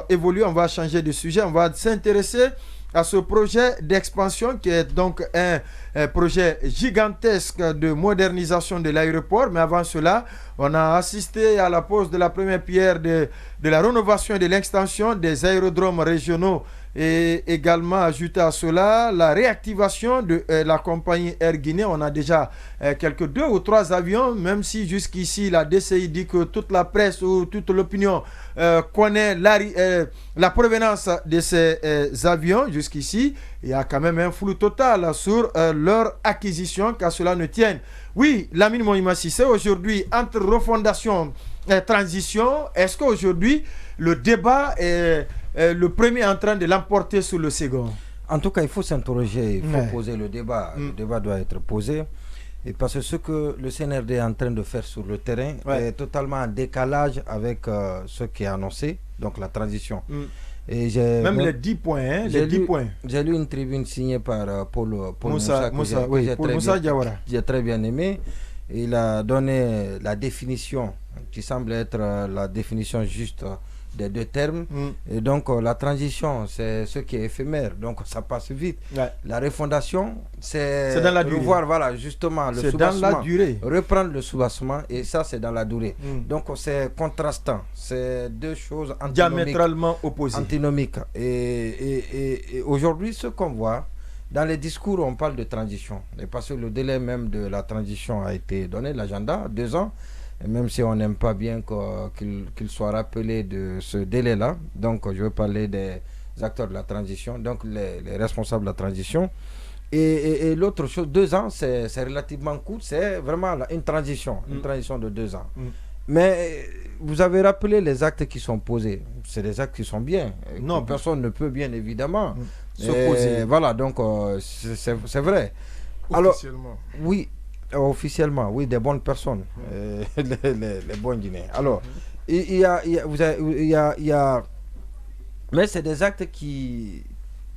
évoluer, on va changer de sujet, on va s'intéresser à ce projet d'expansion qui est donc un projet gigantesque de modernisation de l'aéroport. Mais avant cela, on a assisté à la pose de la première pierre de la rénovation et de l'extension des aérodromes régionaux et également ajouté à cela la réactivation de la compagnie Air Guinée. On a déjà quelques 2 ou 3 avions, même si jusqu'ici la DCI dit que toute la presse ou toute l'opinion connaît la provenance de ces avions. Jusqu'ici, il y a quand même un flou total sur leur acquisition, qu'à cela ne tienne. Oui, Lamine Moïma Cissé, aujourd'hui, entre refondation et transition, est-ce qu'aujourd'hui, le débat est le premier en train de l'emporter sur le second? En tout cas, il faut s'interroger, il faut poser le débat. Le débat doit être posé. Et parce que ce que le CNRD est en train de faire sur le terrain est totalement en décalage avec ce qui est annoncé, donc la transition. Et même les 10 points, hein, les 10 points. J'ai lu une tribune signée par Paul Moussa Diawara. J'ai très bien aimé. Il a donné la définition qui semble être la définition juste des 2 termes. Et donc la transition, c'est ce qui est éphémère, donc ça passe vite. La refondation, c'est dans la durée. Revoir, voilà, justement, le soubassement, dans la durée. reprendre le soubassement, et ça c'est dans la durée. Donc c'est contrastant, c'est 2 choses diamétralement opposées. Antinomiques. Et aujourd'hui, ce qu'on voit dans les discours, on parle de transition, et parce que le délai même de la transition a été donné, l'agenda, 2 ans. Et même si on n'aime pas bien qu'il soit rappelé de ce délai-là, donc je veux parler des acteurs de la transition, donc les responsables de la transition. Et l'autre chose, 2 ans, c'est relativement court, c'est vraiment une transition de 2 ans. Mais vous avez rappelé les actes qui sont posés, c'est des actes qui sont bien. Non, personne ne peut bien évidemment s'opposer. Voilà, donc c'est vrai. Officiellement. Alors, oui. Officiellement, oui, des bonnes personnes, les bons Guinéens. Alors, il y a, mais c'est des actes qui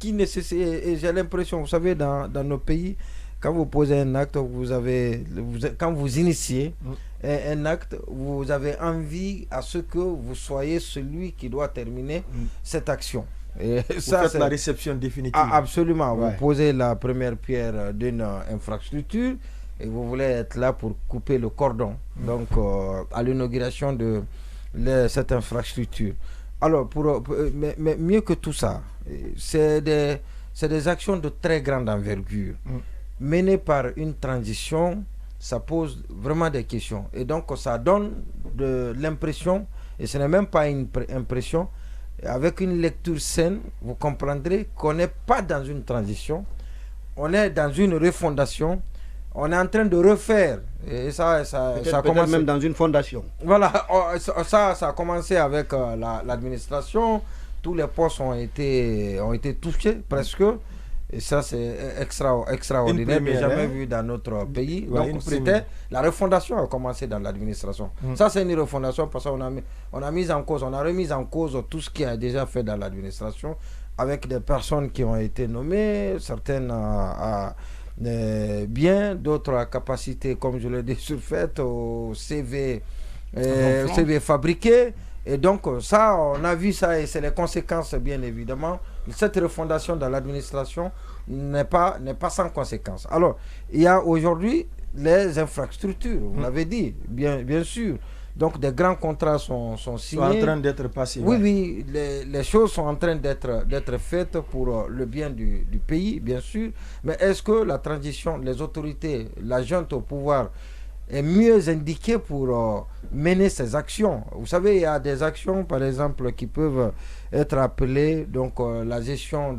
nécessitent, et j'ai l'impression, vous savez, dans nos pays, quand vous posez un acte, quand vous initiez un acte, vous avez envie à ce que vous soyez celui qui doit terminer cette action. Et vous faites la réception définitive. Absolument, vous posez la première pierre d'une infrastructure, et vous voulez être là pour couper le cordon, donc à l'inauguration de cette infrastructure. Alors, mais mieux que tout ça, c'est des actions de très grande envergure, menées par une transition. Ça pose vraiment des questions. Et donc, ça donne de l'impression, et ce n'est même pas une impression, avec une lecture saine, vous comprendrez qu'on n'est pas dans une transition, on est dans une refondation. On est en train de refaire, et ça a commencé même dans une fondation. Voilà, ça a commencé avec l'administration. Tous les postes ont été touchés presque, et ça c'est extraordinaire, mais jamais vu dans notre pays. Donc la refondation a commencé dans l'administration. Ça c'est une refondation parce qu'on a remis en cause tout ce qui a déjà fait dans l'administration, avec des personnes qui ont été nommées, certaines bien, d'autres à capacité, comme je l'ai dit, surfaite, au CV fabriqué. Et donc ça, on a vu ça, et c'est les conséquences, bien évidemment. Cette refondation dans l'administration n'est pas sans conséquences. Alors, il y a aujourd'hui les infrastructures, vous l'avez dit, bien sûr. Donc des grands contrats sont signés. Sont en train d'être passés. Oui, les choses sont en train d'être faites pour le bien du pays, bien sûr. Mais est-ce que la transition, les autorités, la junte au pouvoir est mieux indiquée pour mener ces actions? Vous savez, il y a des actions, par exemple, qui peuvent être appelées donc la gestion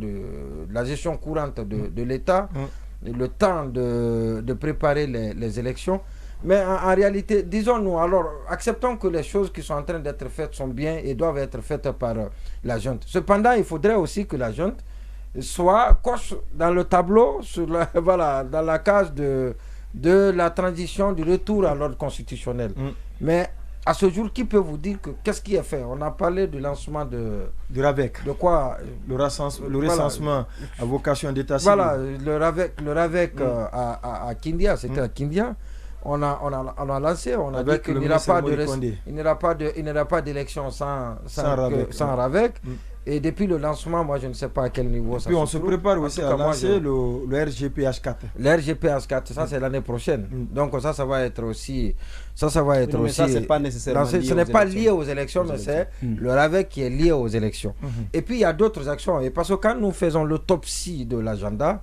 courante de l'État, le temps de préparer les élections. Mais en réalité, disons-nous, alors, acceptons que les choses qui sont en train d'être faites sont bien et doivent être faites par la junte. Cependant, il faudrait aussi que la junte coche dans le tableau, dans la case de la transition, du retour à l'ordre constitutionnel. Mais à ce jour, qui peut vous dire qu'est-ce qui est fait? On a parlé du lancement du RAVEC. De quoi? Le recensement à vocation d'état civil. Voilà, le RAVEC à Kindia, c'était à Kindia. on a lancé, on a avec dit qu'il n'y aura pas d'élection sans RAVEC. Et depuis le lancement, moi je ne sais pas à quel niveau ça se trouve. Puis on se prépare aussi à lancer le RGPH4. Le RGPH4, ça c'est l'année prochaine. Donc ça va être aussi... Ça va être aussi... Ça, c'est pas nécessairement lié ce n'est pas lié aux élections, mais c'est le RAVEC qui est lié aux élections. Et puis il y a d'autres actions. Et parce que quand nous faisons l'autopsie de l'agenda,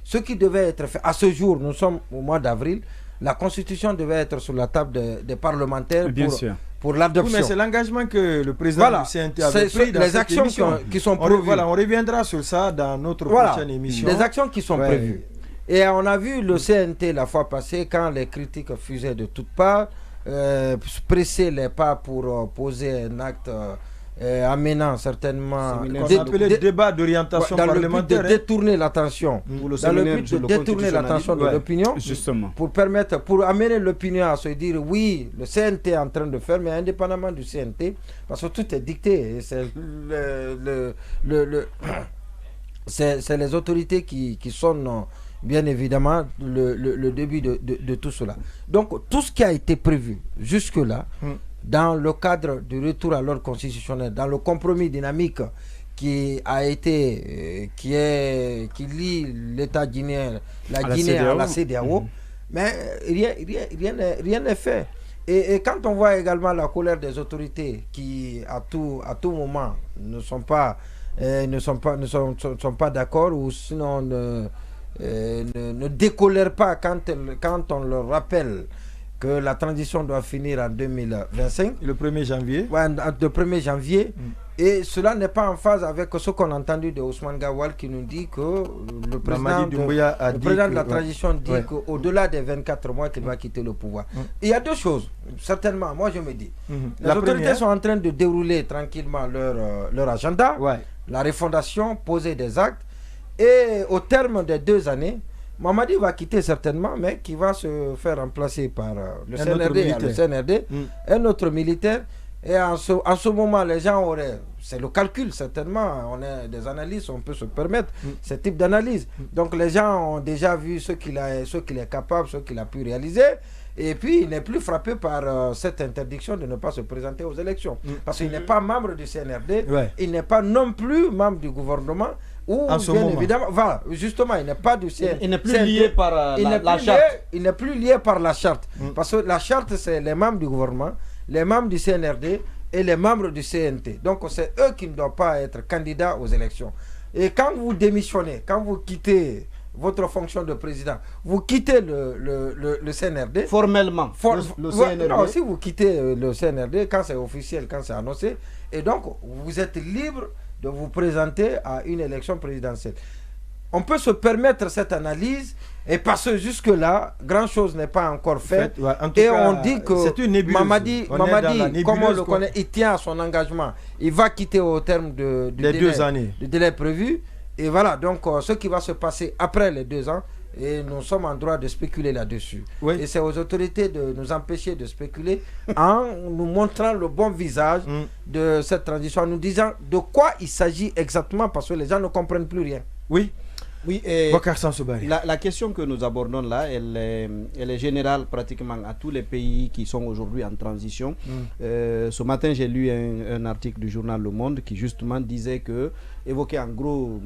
ce qui devait être fait... À ce jour, nous sommes au mois d'avril, la Constitution devait être sur la table des parlementaires pour l'adoption. Oui, mais c'est l'engagement que le président du CNT avait pris dans les actions qui sont prévues. On reviendra sur ça dans notre prochaine émission. Les actions qui sont prévues. Et on a vu le CNT la fois passée, quand les critiques fusaient de toutes parts, presser les pas pour poser un acte amenant certainement débat d'orientation parlementaire, de détourner l'attention dans le but de détourner l'attention de l'opinion, pour amener l'opinion à se dire oui, le CNT est en train de faire, mais indépendamment du CNT, parce que tout est dicté, c'est les autorités qui sont bien évidemment le début de tout cela. Donc tout ce qui a été prévu jusque là dans le cadre du retour à l'ordre constitutionnel, dans le compromis dynamique qui lie l'État guinéen, la Guinée à la CEDEAO, mais rien n'est fait. Et quand on voit également la colère des autorités qui à tout moment ne sont pas d'accord, ou sinon ne décolèrent pas quand on leur rappelle que la transition doit finir en 2025. Le 1er janvier. Ouais, le 1er janvier. Et cela n'est pas en phase avec ce qu'on a entendu de Ousmane Gawal qui nous dit que le président de la transition dit qu'au-delà des 24 mois qu'il va quitter le pouvoir. Il y a deux choses, certainement, moi je me dis. Les autorités sont en train de dérouler tranquillement leur agenda, la refondation, poser des actes. Et au terme des 2 années, Mamadi va quitter certainement, mais qui va se faire remplacer par le CNRD, un autre militaire. Et en ce moment, les gens auraient... C'est le calcul, certainement. On est des analystes, on peut se permettre ce type d'analyse. Donc les gens ont déjà vu ce qu'il est capable, ce qu'il a pu réaliser. Et puis, il n'est plus frappé par cette interdiction de ne pas se présenter aux élections. Parce qu'il n'est pas membre du CNRD, il n'est pas non plus membre du gouvernement. Ou bien évidemment, voilà, justement, il n'est pas du CNRD. Il n'est plus lié par la charte. Il n'est plus lié par la charte. Parce que la charte, c'est les membres du gouvernement, les membres du CNRD et les membres du CNT. Donc, c'est eux qui ne doivent pas être candidats aux élections. Et quand vous démissionnez, quand vous quittez votre fonction de président, vous quittez le CNRD. Formellement, le CNRD. Non, si vous quittez le CNRD, quand c'est officiel, quand c'est annoncé, et donc vous êtes libre de vous présenter à une élection présidentielle. On peut se permettre cette analyse, et parce que jusque-là, grand-chose n'est pas encore fait. Et on dit que Mamadi, comme on le connaît, il tient à son engagement. Il va quitter au terme du délai prévu. Et voilà, donc ce qui va se passer après les 2 ans, et nous sommes en droit de spéculer là-dessus. Et c'est aux autorités de nous empêcher de spéculer en nous montrant le bon visage de cette transition, en nous disant de quoi il s'agit exactement, parce que les gens ne comprennent plus rien. Oui, et la question que nous abordons là, elle est générale pratiquement à tous les pays qui sont aujourd'hui en transition. Ce matin, j'ai lu un article du journal Le Monde qui justement disait évoquait en gros